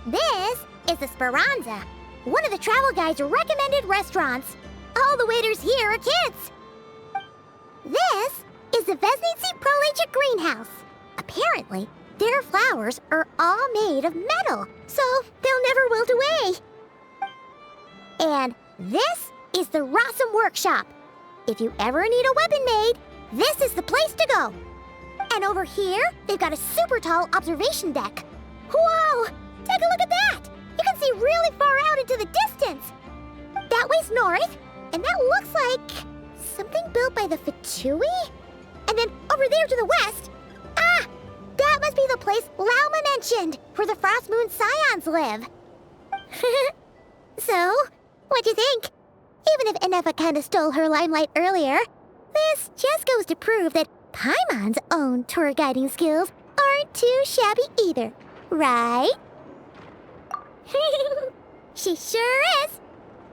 This is the Speranza, one of the travel guide's recommended restaurants. All the waiters here are kids. This is the Vesnici Prolegic Greenhouse. Apparently, their flowers are all made of metal, so they'll never wilt away. And this is the Rossum Workshop. If you ever need a weapon made, this is the place to go. And over here, they've got a super tall observation deck. Whoa! Take a look at that! You can see really far out into the distance. That way's north, and that looks like something built by the Fatui? And then over there to the west, that must be the place Lauma mentioned, where the Frost Moon Scions live. So, what'd you think? Even if Enefa kinda stole her limelight earlier, this just goes to prove that Paimon's own tour guiding skills aren't too shabby either, right? She sure is.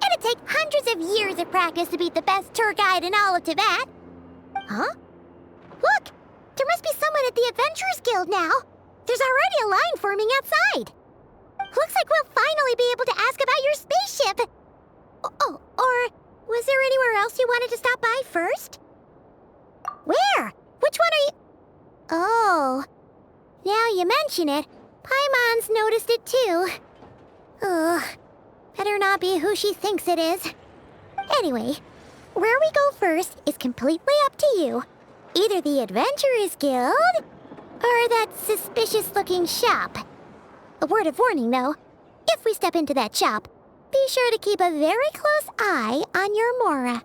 It'd take hundreds of years of practice to beat the best tour guide in all of Tibet. Huh? Look! There must be someone at the Adventurers Guild now. There's already a line forming outside. Looks like we'll finally be able to ask about your spaceship. Oh, or was there anywhere else you wanted to stop by first? Where? Which one are you... Oh, now you mention it, Paimon's noticed it too. Ugh, better not be who she thinks it is. Anyway, where we go first is completely up to you. Either the Adventurers Guild, or that suspicious-looking shop. A word of warning, though. If we step into that shop, be sure to keep a very close eye on your Mora.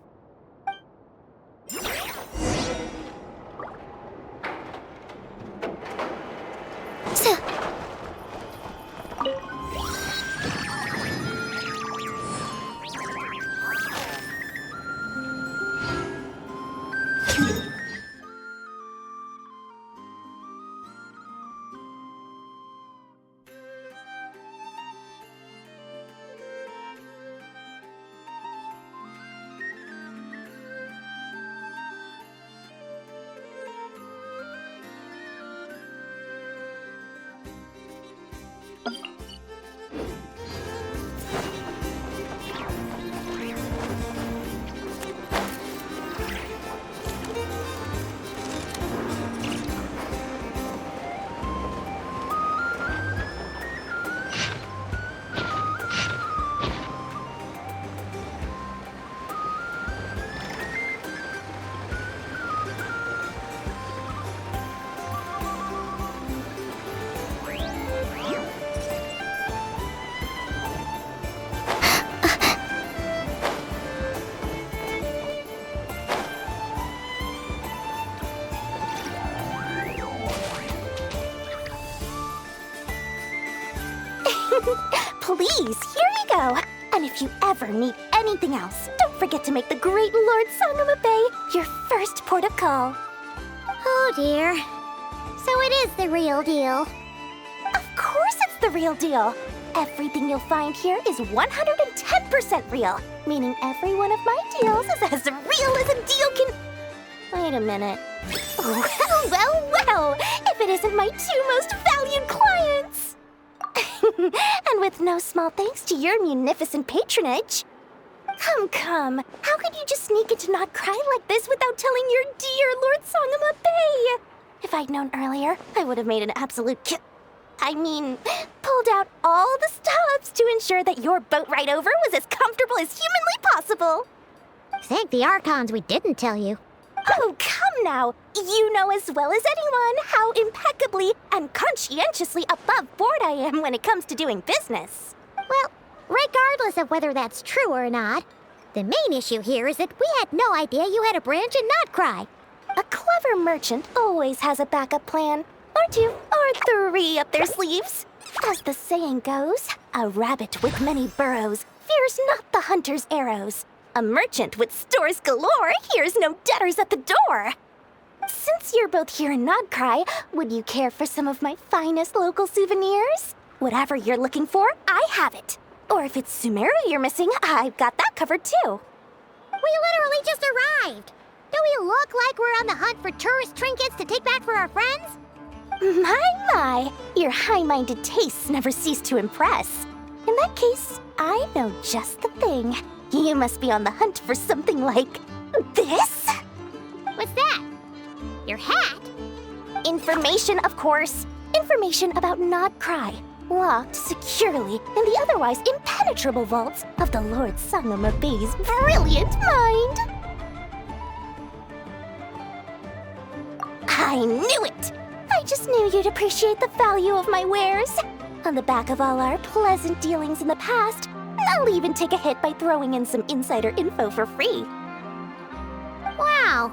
Please, here you go. And if you ever need anything else, don't forget to make the great Lord Sangama Bay your first port of call. Oh dear. So it is the real deal. Of course it's the real deal. Everything you'll find here is 110% real, meaning every one of my deals is as real as a deal can... Wait a minute. Well, if it isn't my two most valued clients! And with no small thanks to your munificent patronage. Come. How could you just sneak into Not Cry like this without telling your dear Lord Sangama Bay? If I'd known earlier, I would have made an absolute pulled out all the stops to ensure that your boat ride over was as comfortable as humanly possible. Thank the Archons we didn't tell you. Oh, come now. You know as well as anyone how impeccably and conscientiously above board I am when it comes to doing business. Well, regardless of whether that's true or not, the main issue here is that we had no idea you had a branch in Notcry. A clever merchant always has a backup plan, or two, or three up their sleeves. As the saying goes, a rabbit with many burrows fears not the hunter's arrows. A merchant with stores galore hears no debtors at the door. Since you're both here in Nodcry, would you care for some of my finest local souvenirs? Whatever you're looking for, I have it. Or if it's Sumeru you're missing, I've got that covered too. We literally just arrived. Do we look like we're on the hunt for tourist trinkets to take back for our friends? My, your high-minded tastes never cease to impress. In that case, I know just the thing. You must be on the hunt for something like this? What's that? Your hat? Information, of course. Information about Nodcry, locked securely in the otherwise impenetrable vaults of the Lord Sangamabay's brilliant mind. I knew it! I just knew you'd appreciate the value of my wares. On the back of all our pleasant dealings in the past, I'll even take a hit by throwing in some insider info for free. Wow.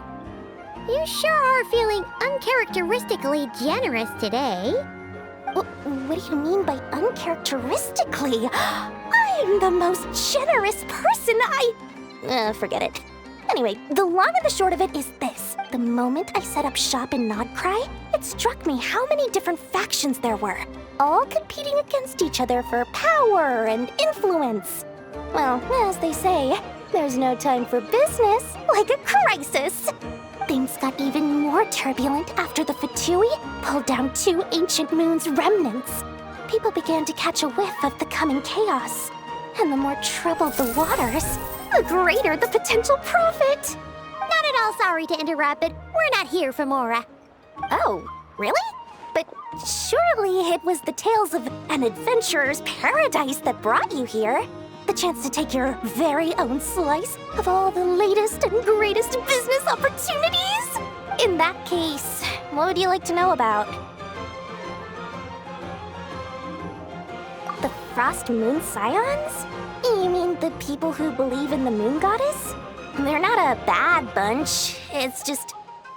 You sure are feeling uncharacteristically generous today. What do you mean by uncharacteristically? I'm the most generous person forget it. Anyway, the long and the short of it is this. The moment I set up shop in Nodcry, it struck me how many different factions there were, all competing against each other for power and influence. Well, as they say, there's no time for business like a crisis. Things got even more turbulent after the Fatui pulled down 2 ancient moon's remnants. People began to catch a whiff of the coming chaos. And the more troubled the waters, the greater the potential profit. Not at all sorry to interrupt, but we're not here for Mora. Oh, really? But surely it was the tales of an adventurer's paradise that brought you here. The chance to take your very own slice of all the latest and greatest business opportunities? In that case, what would you like to know about? The Frost Moon Scions? You mean the people who believe in the Moon Goddess? They're not a bad bunch. It's just,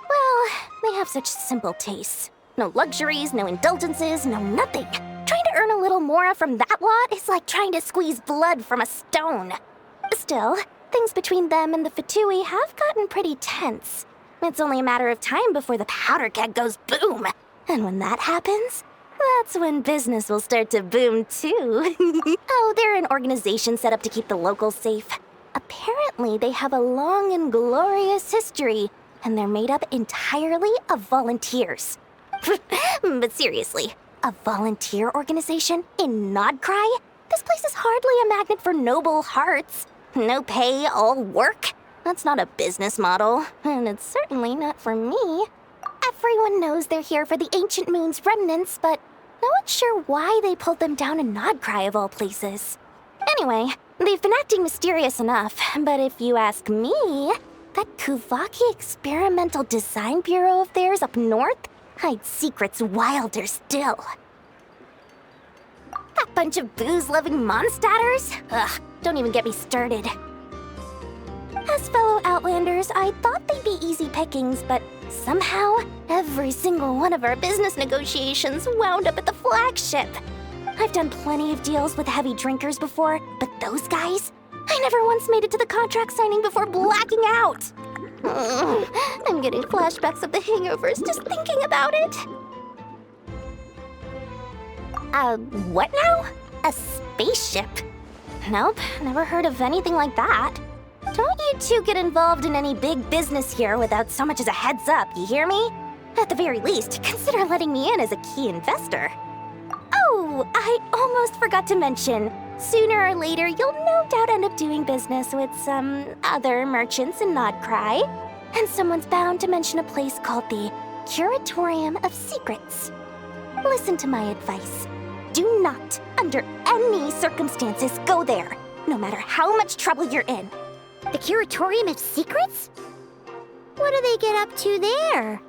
well, they have such simple tastes. No luxuries, no indulgences, no nothing. Trying to earn a little more from that lot is like trying to squeeze blood from a stone. Still, things between them and the Fatui have gotten pretty tense. It's only a matter of time before the powder keg goes boom. And when that happens, that's when business will start to boom too. Oh, they're an organization set up to keep the locals safe. Apparently, they have a long and glorious history, and they're made up entirely of volunteers. But seriously, a volunteer organization in Nodcry? This place is hardly a magnet for noble hearts. No pay, all work? That's not a business model, and it's certainly not for me. Everyone knows they're here for the Ancient Moon's remnants, but no one's sure why they pulled them down in Nodcry of all places. Anyway, they've been acting mysterious enough, but if you ask me, that Kuvaki Experimental Design Bureau of theirs up north hides secrets wilder still. That bunch of booze-loving monstatters? Ugh, don't even get me started. As fellow Outlanders, I thought they'd be easy pickings, but somehow, every single one of our business negotiations wound up at the flagship. I've done plenty of deals with heavy drinkers before, but those guys? I never once made it to the contract signing before blacking out. I'm getting flashbacks of the hangovers just thinking about it. What now? A spaceship? Nope, never heard of anything like that. Don't you two get involved in any big business here without so much as a heads up, you hear me? At the very least, consider letting me in as a key investor. Oh, I almost forgot to mention. Sooner or later, you'll no doubt end up doing business with some other merchants in Nodcry. And someone's bound to mention a place called the Curatorium of Secrets. Listen to my advice. Do not, under any circumstances, go there, no matter how much trouble you're in. The Curatorium of Secrets? What do they get up to there?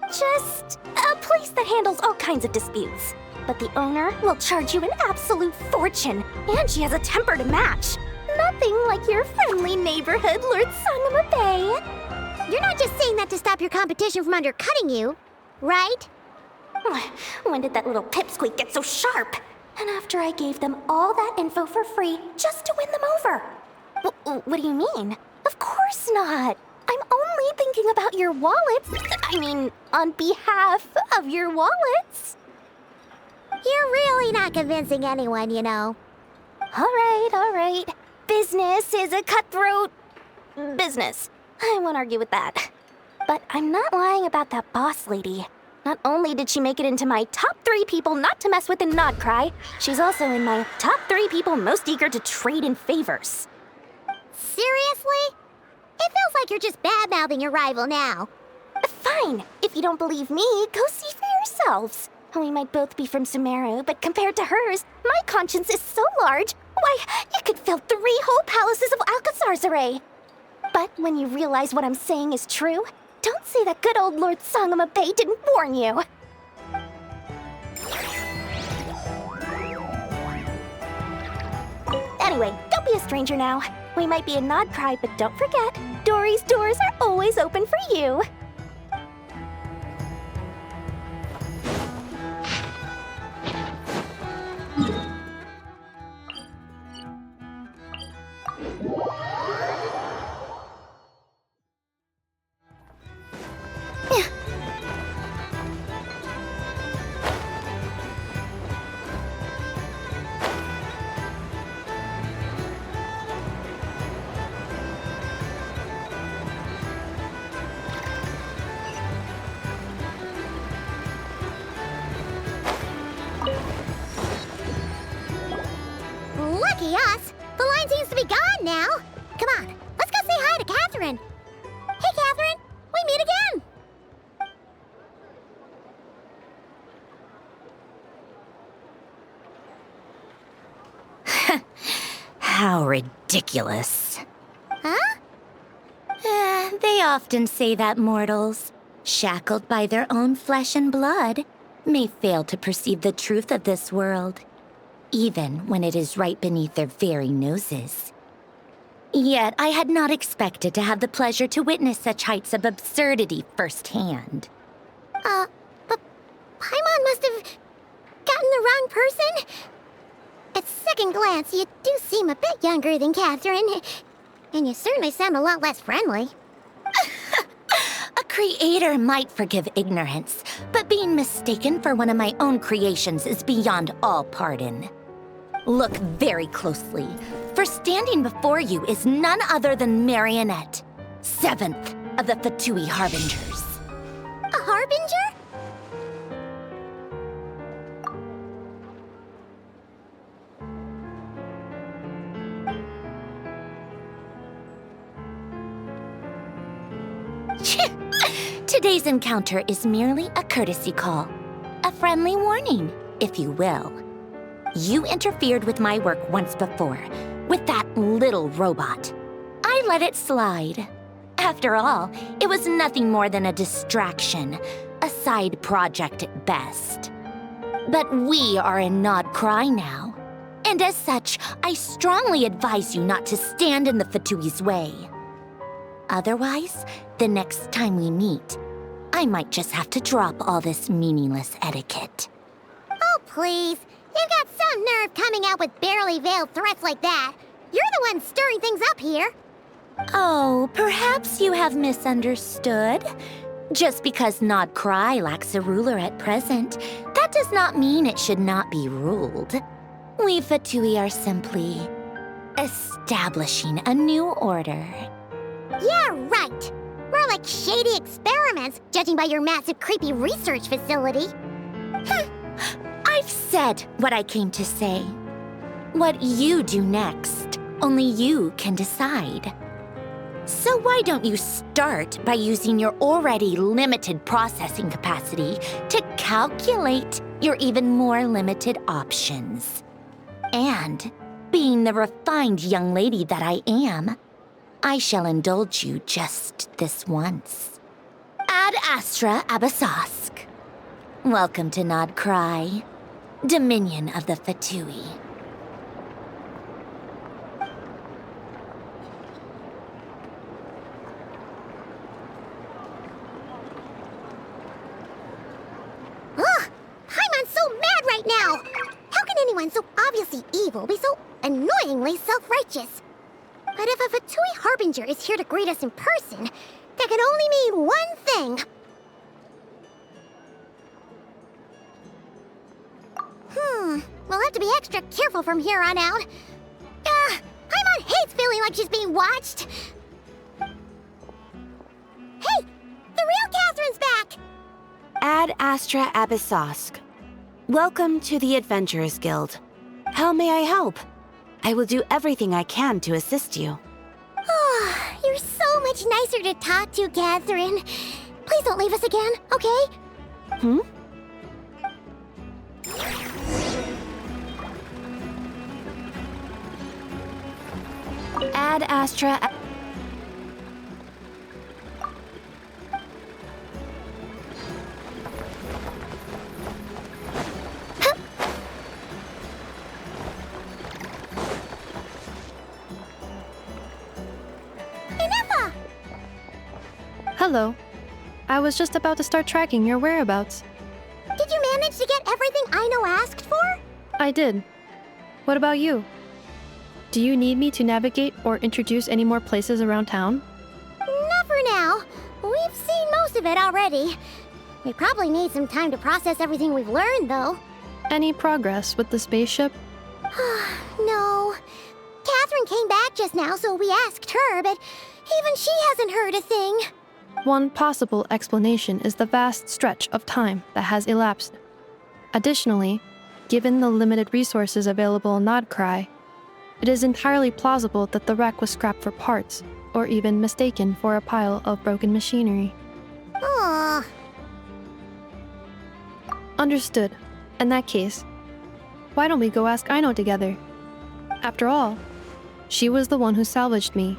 Just a place that handles all kinds of disputes. But the owner will charge you an absolute fortune, and she has a temper to match. Nothing like your friendly neighborhood, Lord Sangamabay. You're not just saying that to stop your competition from undercutting you, right? When did that little pipsqueak get so sharp? And after I gave them all that info for free just to win them over. What do you mean? Of course not. I'm only thinking about your wallets. I mean, on behalf of your wallets. You're really not convincing anyone, you know. All right. Business is a cutthroat business. I won't argue with that. But I'm not lying about that boss lady. Not only did she make it into my top 3 people not to mess with in Nodcry, she's also in my top 3 people most eager to trade in favors. Seriously? It feels like you're just bad-mouthing your rival now. Fine. If you don't believe me, go see for yourselves. We might both be from Sumeru, but compared to hers, my conscience is so large, why, it could fill 3 whole palaces of Alcazar's array. But when you realize what I'm saying is true, don't say that good old Lord Sangama Bay didn't warn you. Anyway, don't be a stranger now. We might be in Nodcry, but don't forget, Dory's doors are always open for you. Lucky us! The line seems to be gone now. Come on, let's go say hi to Catherine. Hey, Catherine, we meet again. How ridiculous. Huh? They often say that mortals, shackled by their own flesh and blood, may fail to perceive the truth of this world, even when it is right beneath their very noses. Yet I had not expected to have the pleasure to witness such heights of absurdity firsthand. But Paimon must have gotten the wrong person? At second glance, you do seem a bit younger than Catherine, and you certainly sound a lot less friendly. A creator might forgive ignorance, but being mistaken for one of my own creations is beyond all pardon. Look very closely, for standing before you is none other than Marionette, 7th of the Fatui Harbingers. A harbinger? Today's encounter is merely a courtesy call. A friendly warning, if you will. You interfered with my work once before, with that little robot. I let it slide. After all, it was nothing more than a distraction, a side project at best. But we are in Nodcry now, and as such, I strongly advise you not to stand in the Fatui's way. Otherwise, the next time we meet, I might just have to drop all this meaningless etiquette. Oh, please. You've got some nerve coming out with barely veiled threats like that. You're the one stirring things up here. Oh, perhaps you have misunderstood. Just because Nodcry lacks a ruler at present, that does not mean it should not be ruled. We Fatui are simply establishing a new order. Yeah, right. More like shady experiments, judging by your massive creepy research facility. I've said what I came to say. What you do next, only you can decide. So why don't you start by using your already limited processing capacity to calculate your even more limited options? And, being the refined young lady that I am, I shall indulge you just this once. Ad Astra Abasask. Welcome to Nodcry, Dominion of the Fatui. Ugh! Paimon's so mad right now! How can anyone so obviously evil be so annoyingly self-righteous? But if a Fatui Harbinger is here to greet us in person, that can only mean one thing. We'll have to be extra careful from here on out. Paimon hates feeling like she's being watched. Hey! The real Catherine's back! Ad Astra Abyssosk. Welcome to the Adventurers Guild. How may I help? I will do everything I can to assist you. Oh, you're so much nicer to talk to, Catherine. Please don't leave us again, okay? Hmm? Ad Astra... Inefa! Hello. I was just about to start tracking your whereabouts. Did you manage to get everything Aino asked for? I did. What about you? Do you need me to navigate or introduce any more places around town? Not for now. We've seen most of it already. We probably need some time to process everything we've learned, though. Any progress with the spaceship? No. Catherine came back just now, so we asked her, but even she hasn't heard a thing. One possible explanation is the vast stretch of time that has elapsed. Additionally, given the limited resources available in Nodcry, it is entirely plausible that the wreck was scrapped for parts, or even mistaken for a pile of broken machinery. Aw. Understood. In that case, why don't we go ask Aino together? After all, she was the one who salvaged me,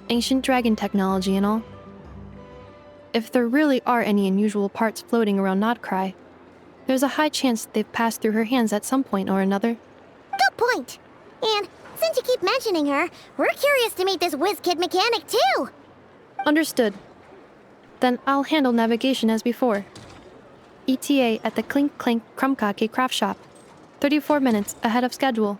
ancient dragon technology and all. If there really are any unusual parts floating around Nodcry, there's a high chance they've passed through her hands at some point or another. Good point. And since you keep mentioning her, we're curious to meet this whiz-kid mechanic, too. Understood. Then I'll handle navigation as before. ETA at the Clink Clank Krumkake craft shop. 34 minutes ahead of schedule.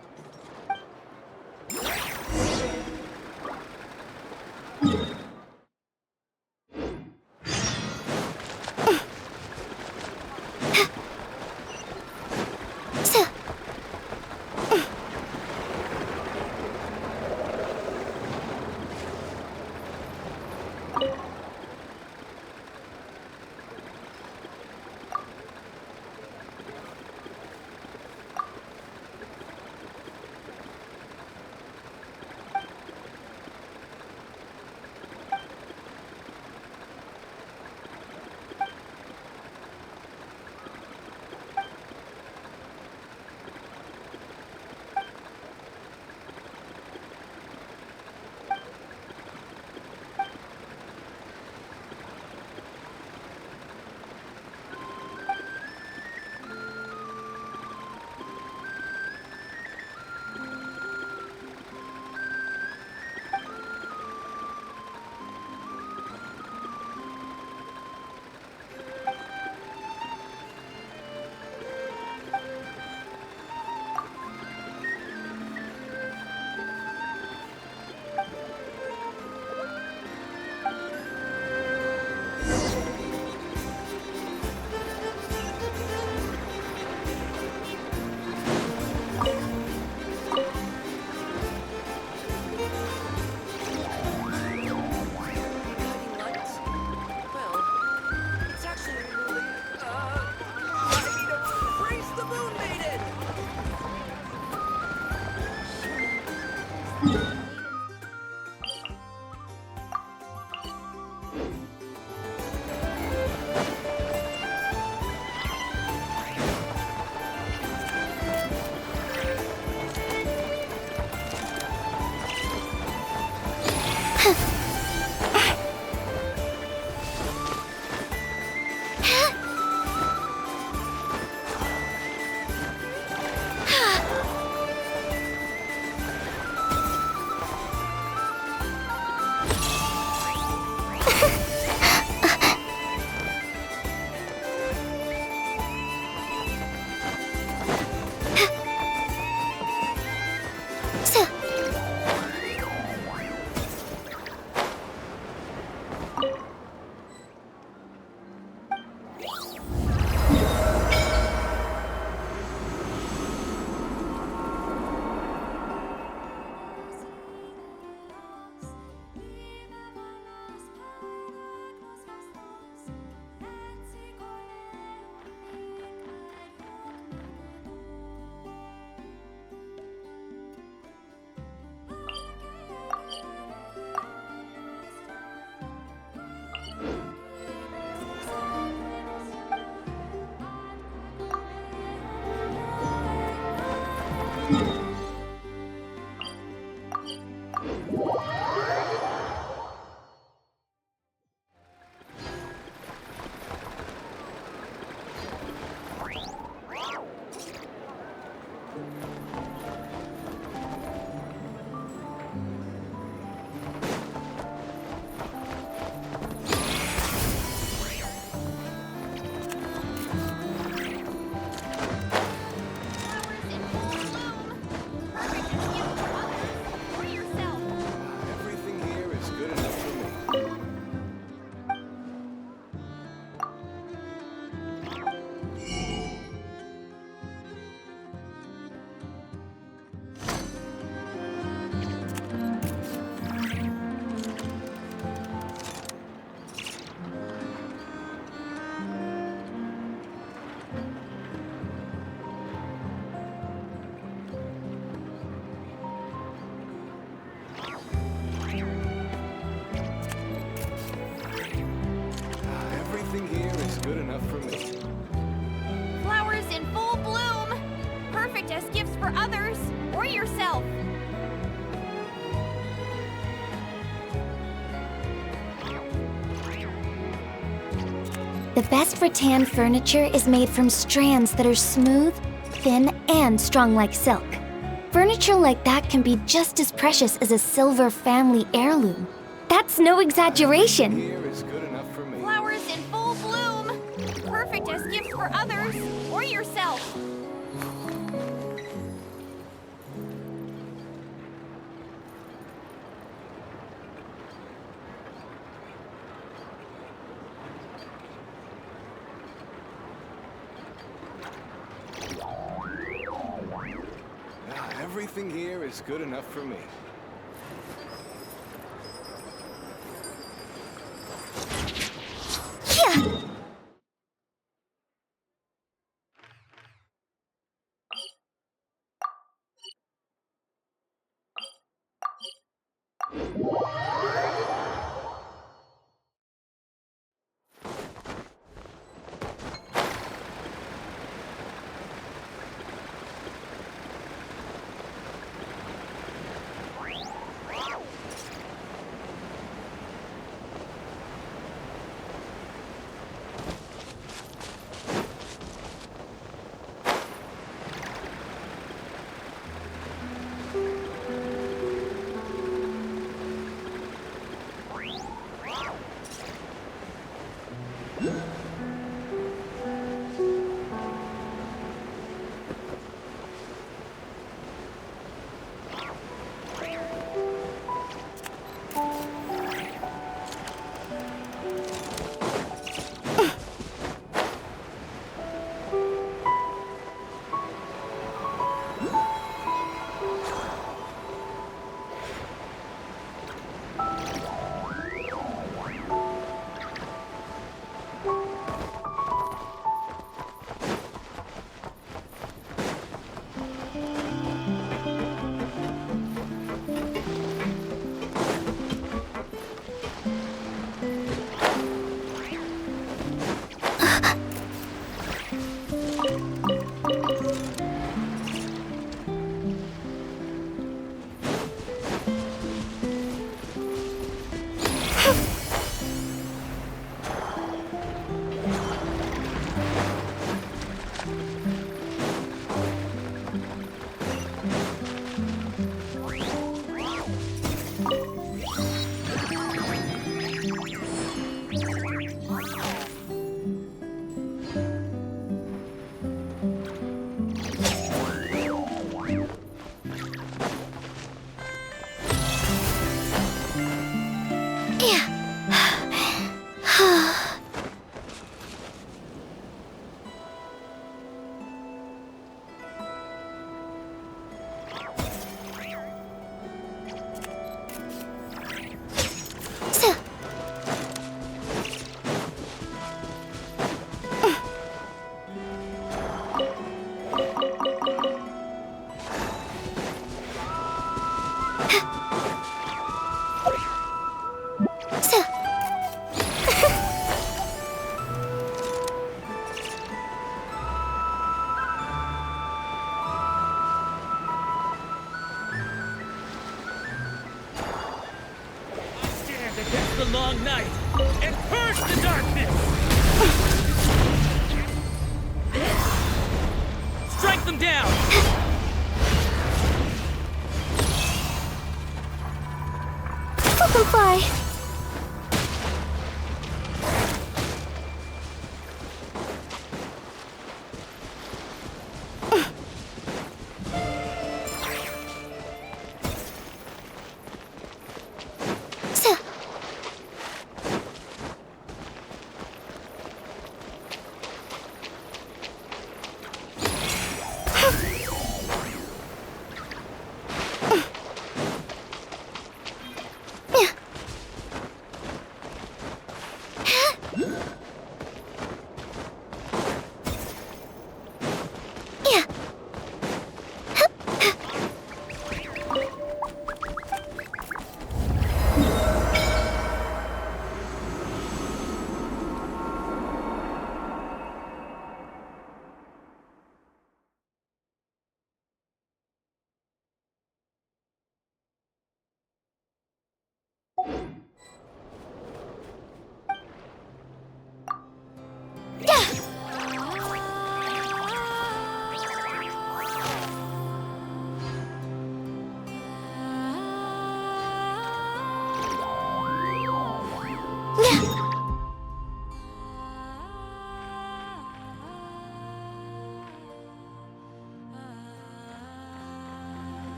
Perfect as gifts for others or yourself. The best rattan furniture is made from strands that are smooth, thin, and strong like silk. Furniture like that can be just as precious as a silver family heirloom. That's no exaggeration. Here is good enough for me. Flowers in full bloom. Perfect as gifts for others or yourself. Everything here is good enough for me. The long night and purge the darkness! Strike them down! Let them fly.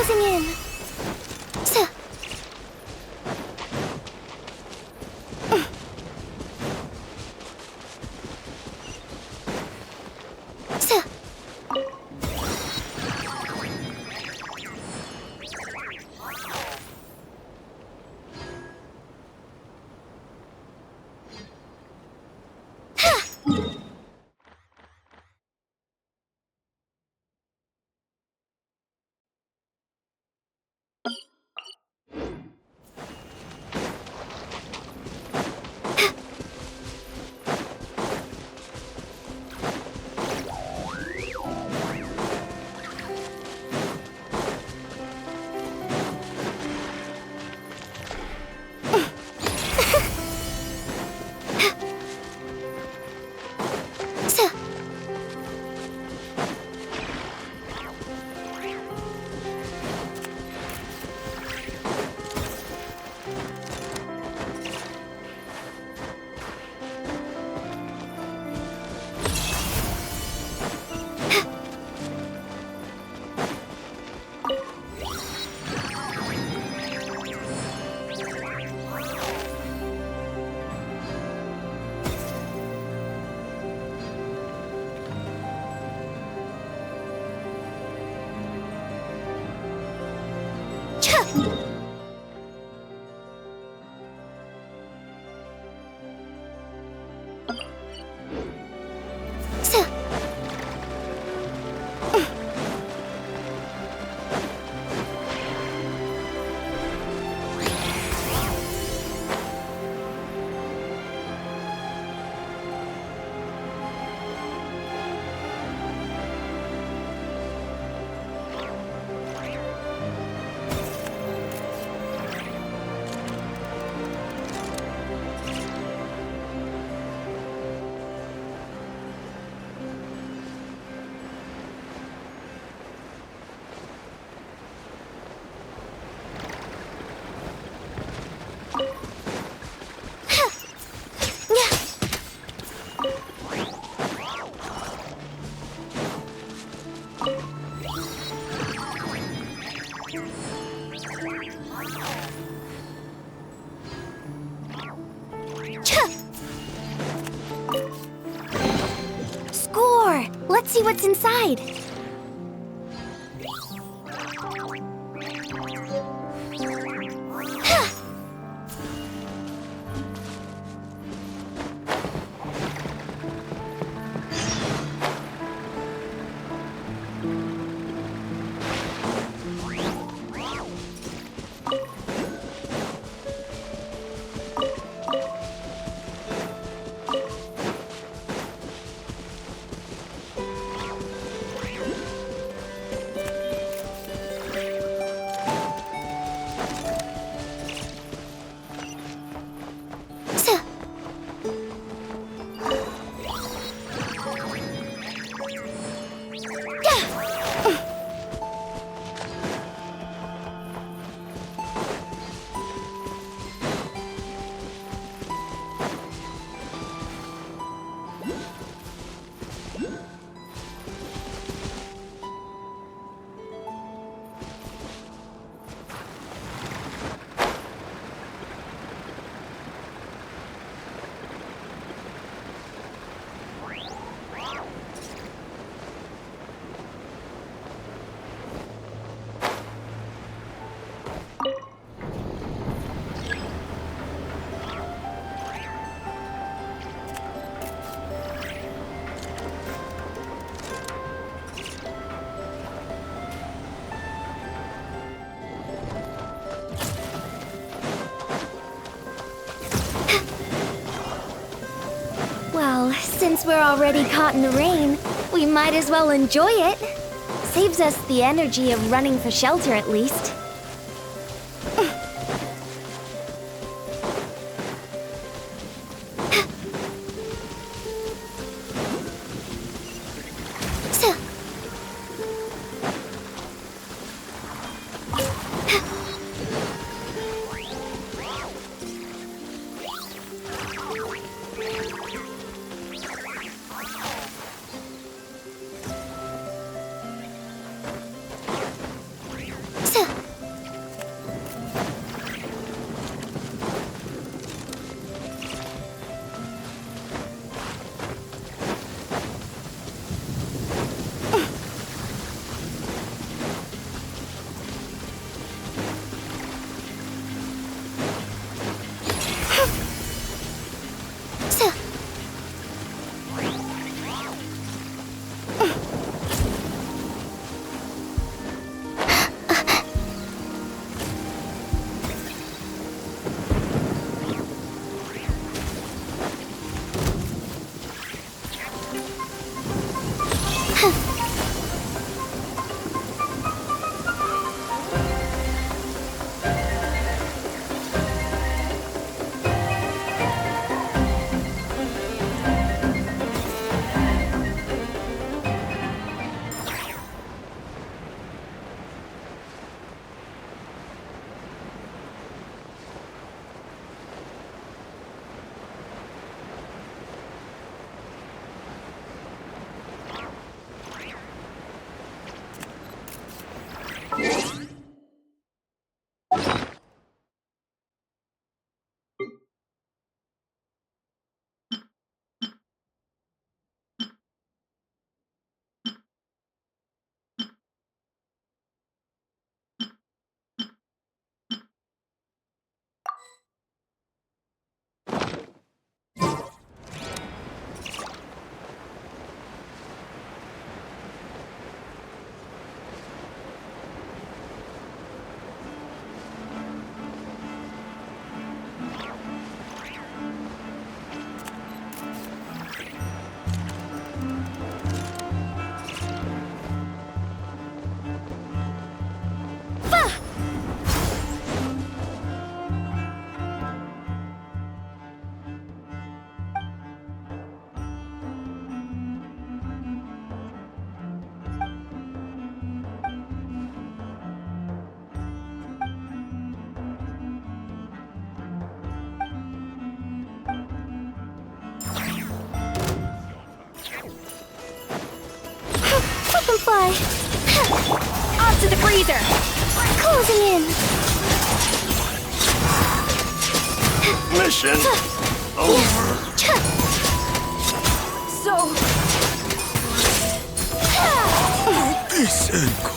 Closing in. Score! Let's see what's inside. Well, since we're already caught in the rain, we might as well enjoy it. Saves us the energy of running for shelter at least. Fly. Off to the freezer! Closing in. Mission over. So... Descend.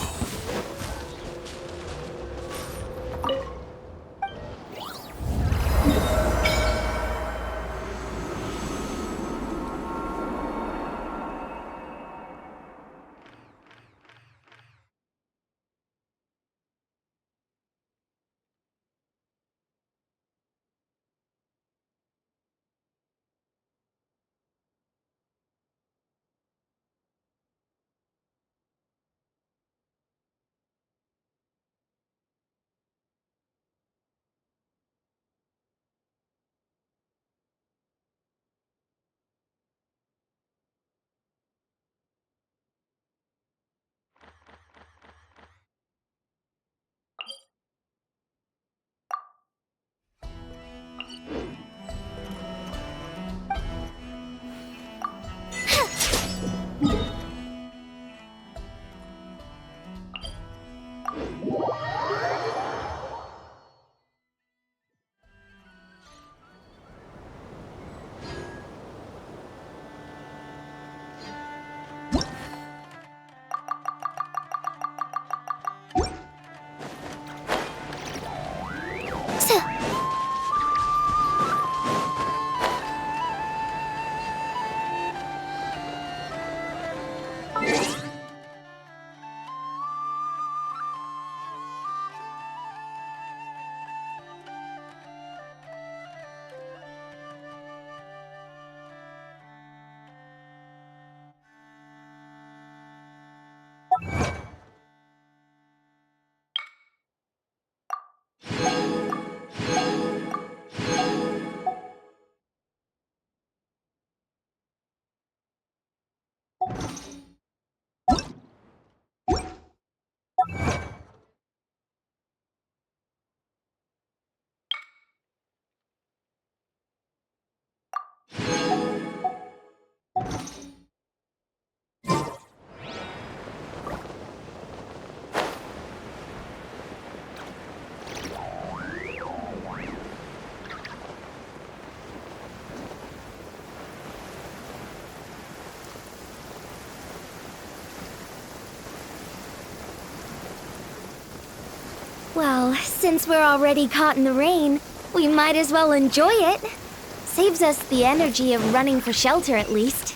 Well, since we're already caught in the rain, we might as well enjoy it. Saves us the energy of running for shelter at least.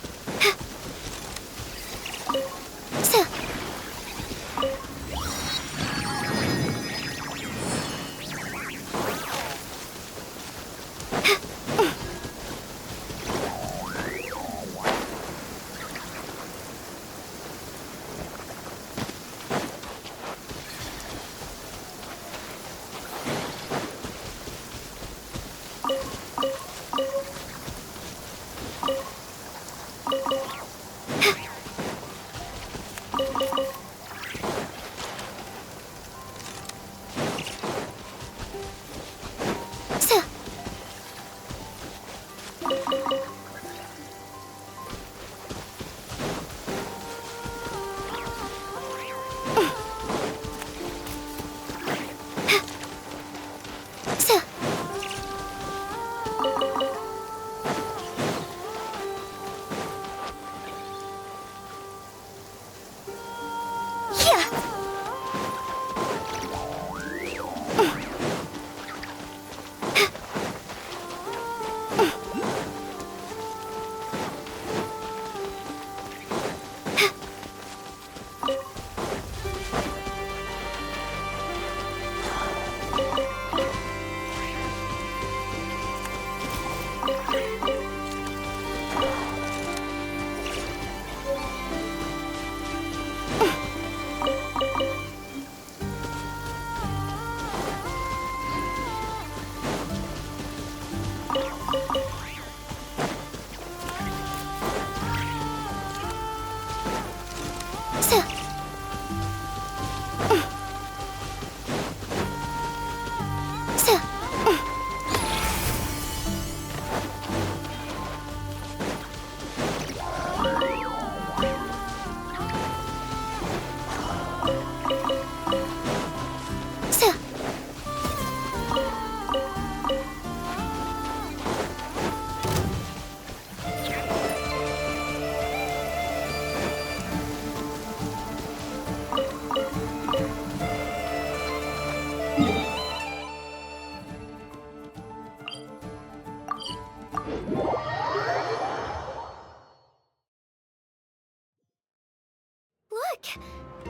Look!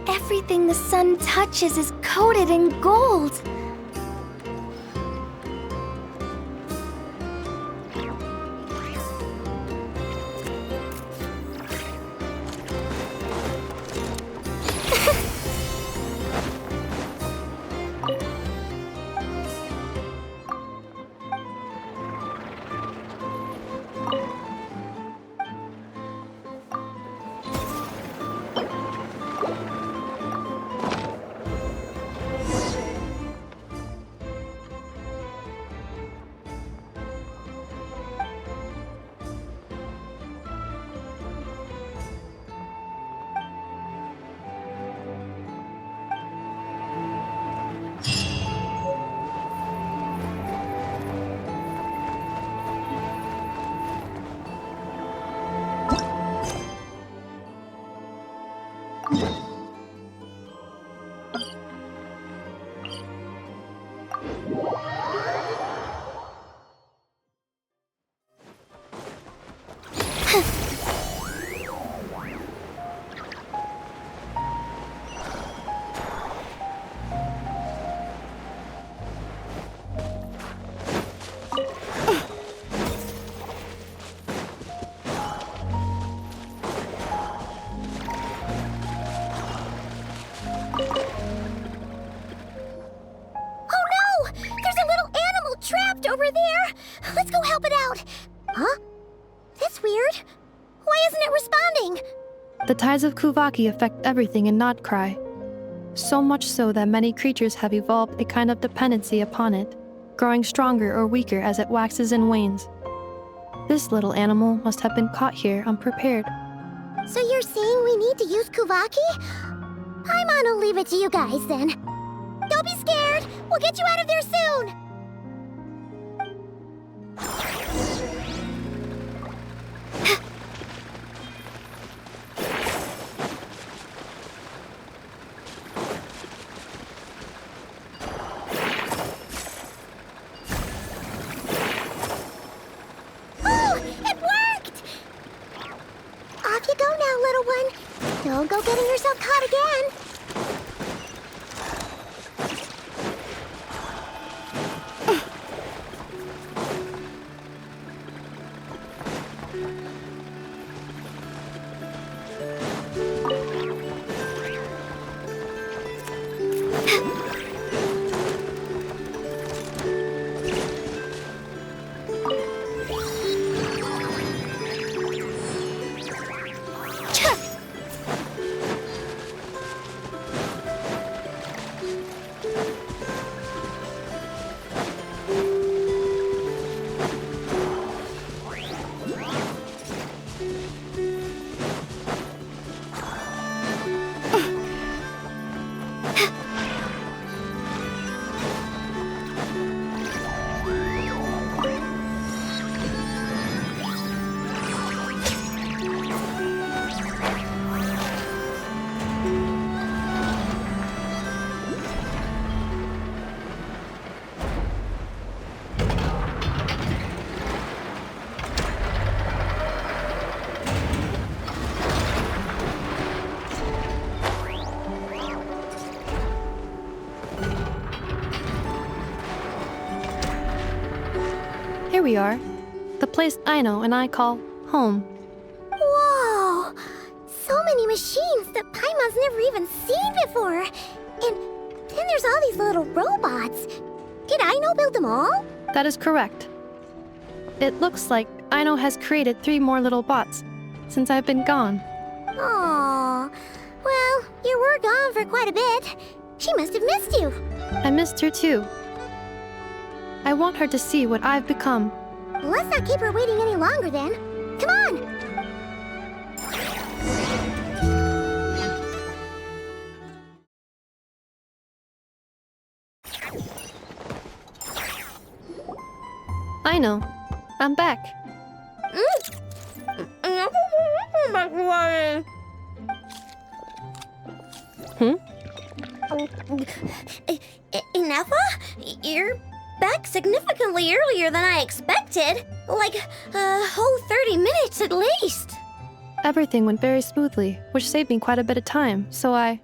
Everything the sun touches is coated in gold! over there! Let's go help it out! Huh? That's weird. Why isn't it responding? The tides of Kuvaki affect everything in Nodcry. So much so that many creatures have evolved a kind of dependency upon it, growing stronger or weaker as it waxes and wanes. This little animal must have been caught here unprepared. So you're saying we need to use Kuvaki? I'm gonna leave it to you guys then. Don't be scared! We'll get you out of there soon! Oh, it worked! Off you go now, little one. Don't go getting yourself caught again. Here we are. The place Aino and I call home. Whoa! So many machines that Paimon's never even seen before. And then there's all these little robots. Did Aino build them all? That is correct. It looks like Aino has created 3 more little bots since I've been gone. Aww. Well, you were gone for quite a bit. She must have missed you. I missed her too. I want her to see what I've become. Let's not keep her waiting any longer then. Come on! Aino, I'm back. Ineffa? You're back significantly earlier than I expected. Like a whole 30 minutes at least. Everything went very smoothly, which saved me quite a bit of time, so I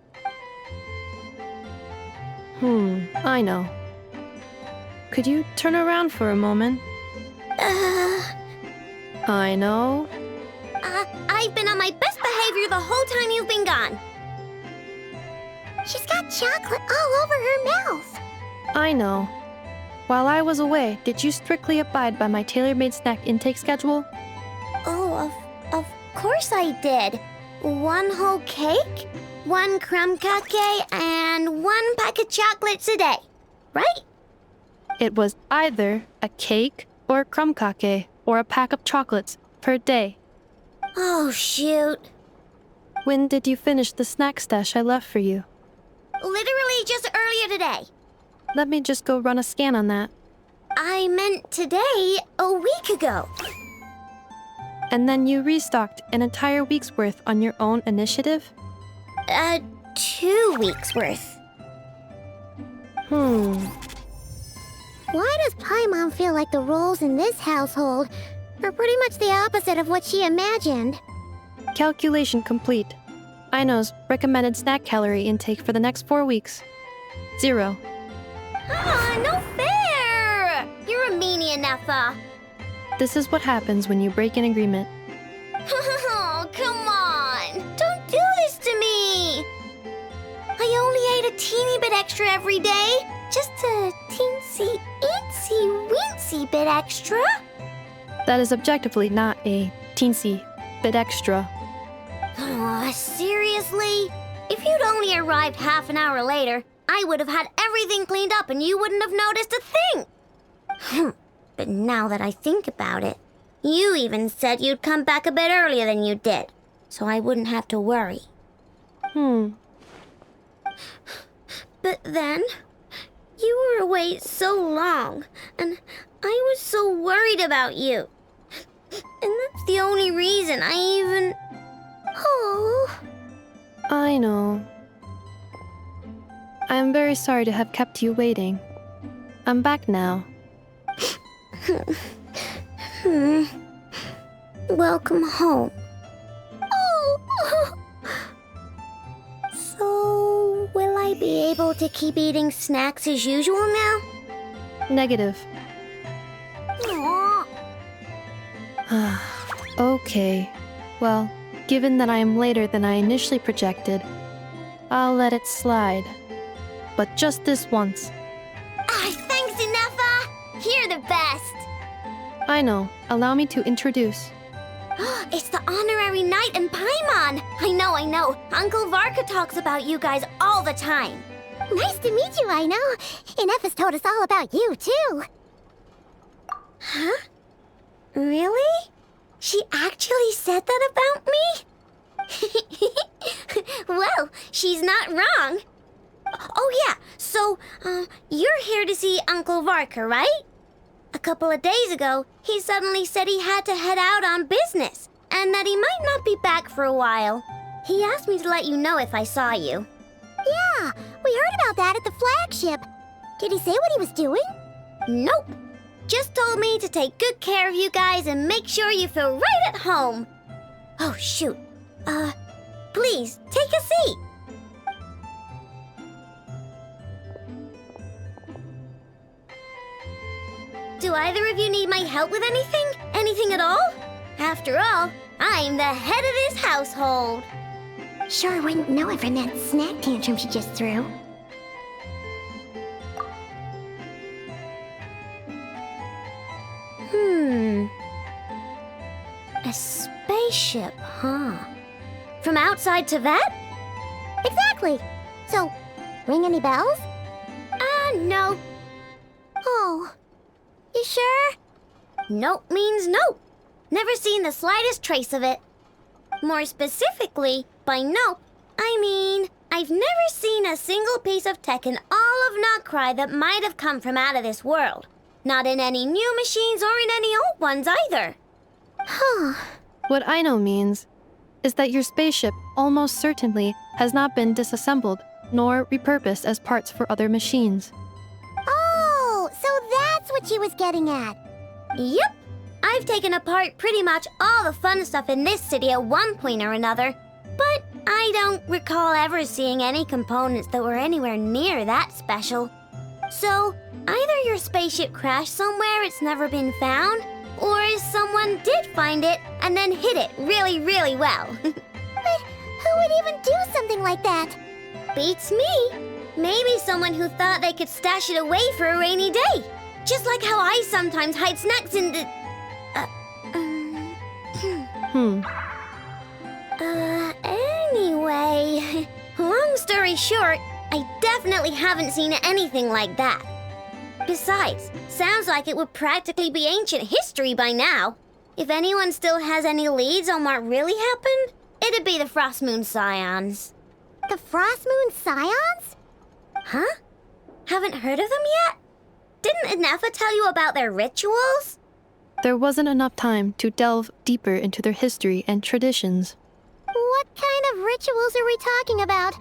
know. Could you turn around for a moment? I know. I've been on my best behavior the whole time you've been gone. She's got chocolate all over her mouth. I know. While I was away, did you strictly abide by my tailor-made snack intake schedule? Oh, of course I did. 1 whole cake, 1 crumb cake, and 1 pack of chocolates a day. Right? It was either a cake or a crumb cake or a pack of chocolates per day. Oh, shoot. When did you finish the snack stash I left for you? Literally just earlier today. Let me just go run a scan on that. I meant today, a week ago. And then you restocked an entire week's worth on your own initiative? 2 weeks worth. Why does Paimon feel like the roles in this household are pretty much the opposite of what she imagined? Calculation complete. Aino's recommended snack calorie intake for the next 4 weeks. 0. No fair! You're a meanie, Ineffa. This is what happens when you break an agreement. Oh, come on! Don't do this to me! I only ate a teeny bit extra every day. Just a teensy, eensy, weensy bit. bit extra? That is objectively not a teensy bit extra. Aw, seriously? If you'd only arrived half an hour later, I would have had everything cleaned up and you wouldn't have noticed a thing. But now that I think about it, you even said you'd come back a bit earlier than you did, so I wouldn't have to worry. But then, you were away so long, and I was so worried about you. And that's the only reason I even... Oh... I know. I am very sorry to have kept you waiting. I'm back now. Welcome home. Oh. So, will I be able to keep eating snacks as usual now? Negative. Aw. Okay. Well, given that I am later than I initially projected, I'll let it slide. But just this once. Thanks, Inefa! You're the best! I know. Allow me to introduce. It's the honorary knight and Paimon! I know. Uncle Varka talks about you guys all the time. Nice to meet you, I know. Inefa's told us all about you, too. Huh? Really? She actually said that about me? Well, she's not wrong. Oh, yeah. So, you're here to see Uncle Varka, right? A couple of days ago, he suddenly said he had to head out on business, and that he might not be back for a while. He asked me to let you know if I saw you. Yeah, we heard about that at the flagship. Did he say what he was doing? Nope. Just told me to take good care of you guys and make sure you feel right at home. Oh, shoot. Please, take a seat. Do either of you need my help with anything? Anything at all? After all, I'm the head of this household. Sure wouldn't know it from that snack tantrum she just threw. A spaceship, huh? From outside to that? Exactly. So, ring any bells? No. Oh. You sure? Nope means nope. Never seen the slightest trace of it. More specifically, by nope, I mean, I've never seen a single piece of tech in all of Notcry that might have come from out of this world. Not in any new machines or in any old ones either. Huh. What I know means is that your spaceship almost certainly has not been disassembled nor repurposed as parts for other machines. Oh, so that's what she was getting at. Yep. I've taken apart pretty much all the fun stuff in this city at one point or another, but I don't recall ever seeing any components that were anywhere near that special. So, either your spaceship crashed somewhere it's never been found, or someone did find it and then hid it really, really well. But who would even do something like that? Beats me. Maybe someone who thought they could stash it away for a rainy day. Just like how I sometimes hide snacks in the... Anyway, long story short, I definitely haven't seen anything like that. Besides, sounds like it would practically be ancient history by now. If anyone still has any leads on what really happened, it'd be the Frost Moon Scions. The Frost Moon Scions? Huh? Haven't heard of them yet? Didn't Inefa tell you about their rituals? There wasn't enough time to delve deeper into their history and traditions. What kind of rituals are we talking about?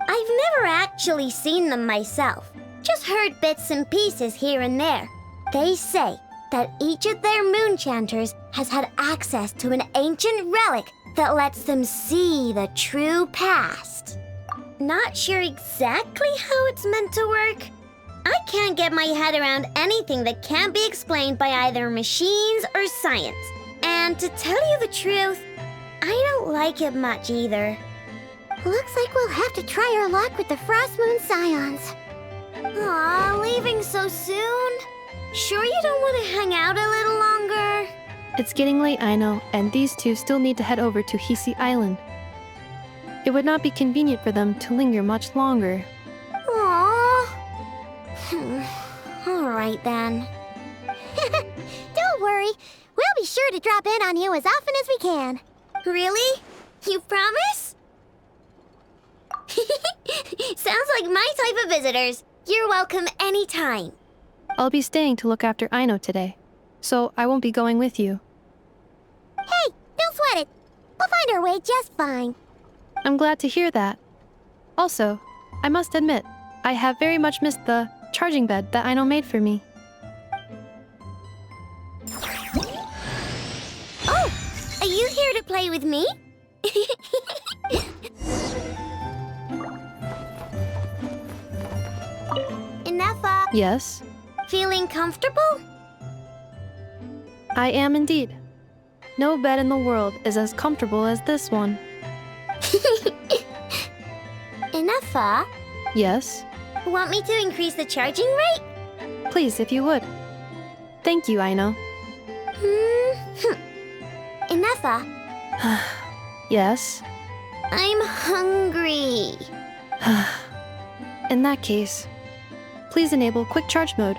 I've never actually seen them myself. Just heard bits and pieces here and there. They say that each of their moonchanters has had access to an ancient relic that lets them see the true past. Not sure exactly how it's meant to work. I can't get my head around anything that can't be explained by either machines or science. And to tell you the truth, I don't like it much either. Looks like we'll have to try our luck with the Frost Moon Scions. Aw, leaving so soon? Sure you don't want to hang out a little longer? It's getting late, I know, and these two still need to head over to Hisi Island. It would not be convenient for them to linger much longer. Aww. Alright then. Don't worry. We'll be sure to drop in on you as often as we can. Really? You promise? Sounds like my type of visitors. You're welcome anytime. I'll be staying to look after Aino today, so I won't be going with you. Hey, don't sweat it. We'll find our way just fine. I'm glad to hear that. Also, I must admit, I have very much missed the charging bed that Aino made for me. Oh, are you here to play with me? Enough. Yes, Feeling comfortable? I am indeed. No bed in the world is as comfortable as this one. Enough. Yes, Want me to increase the charging rate? please if you would. Thank you, Aino. Enough. Yes. I'm hungry. In that case, please enable quick charge mode.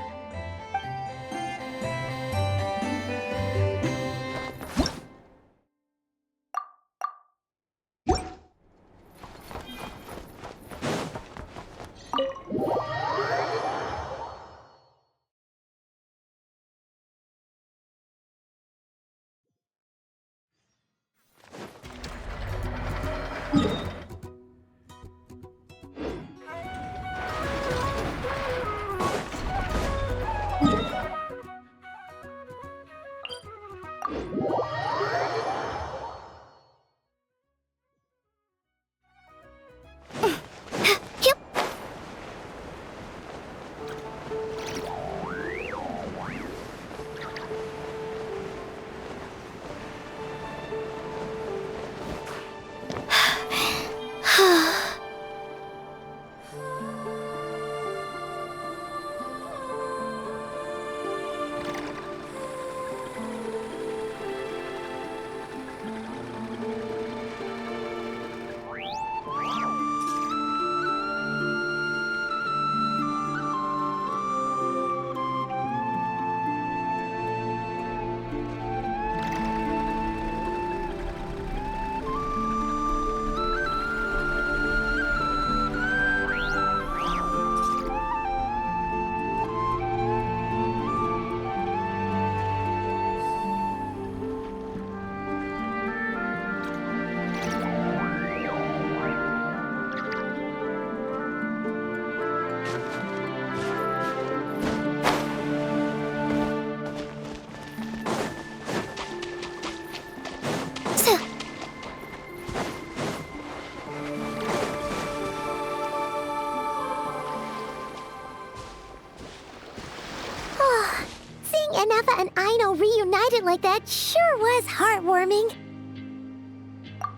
Anafa and Aino reunited like that sure was heartwarming.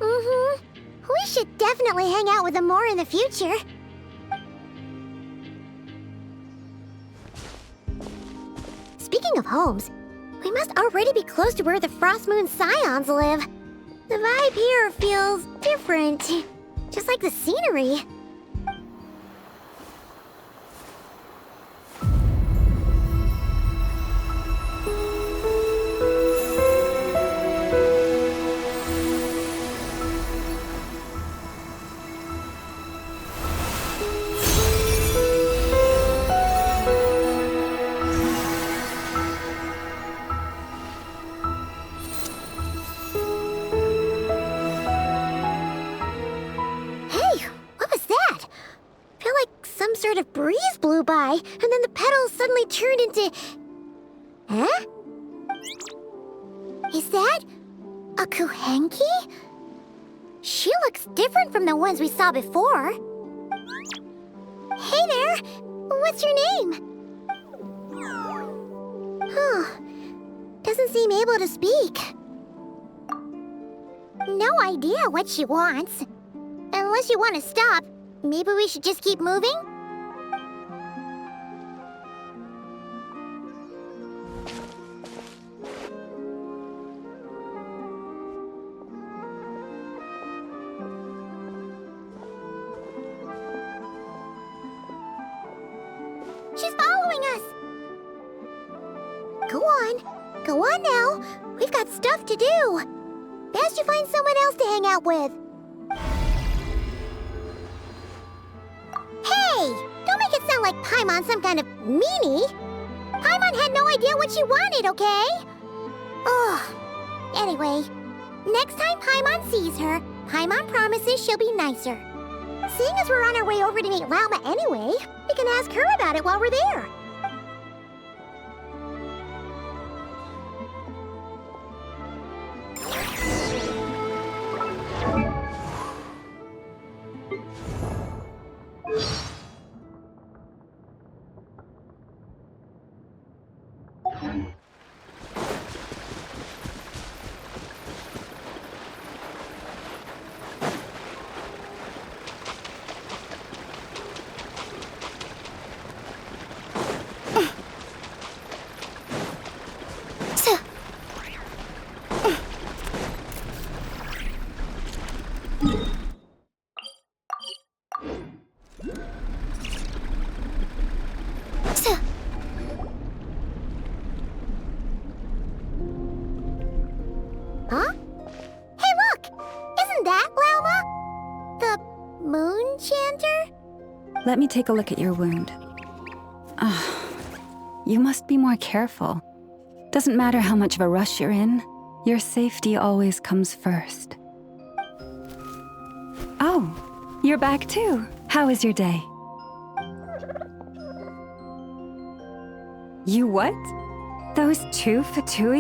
We should definitely hang out with them more in the future. Speaking of homes, we must already be close to where the Frost Moon Scions live. The vibe here feels different, just like the scenery. Sort of breeze blew by, and then the petals suddenly turned into... Huh? Is that a Kuhenki? She looks different from the ones we saw before. Hey there! What's your name? Huh. Doesn't seem able to speak. No idea what she wants. Unless you want to stop, maybe we should just keep moving? She's following us! Go on. Go on now. We've got stuff to do. Best you find someone else to hang out with. Hey! Don't make it sound like Paimon's some kind of meanie. Paimon had no idea what she wanted, okay? Ugh. Anyway, next time Paimon sees her, Paimon promises she'll be nicer. Seeing as we're on our way over to meet Lauma anyway, we can ask her about it while we're there. Huh? Hey, look! Isn't that Lauma? The moon chanter? Let me take a look at your wound. You must be more careful. Doesn't matter how much of a rush you're in, your safety always comes first. Oh, you're back too. How was your day? You what? Those two Fatui?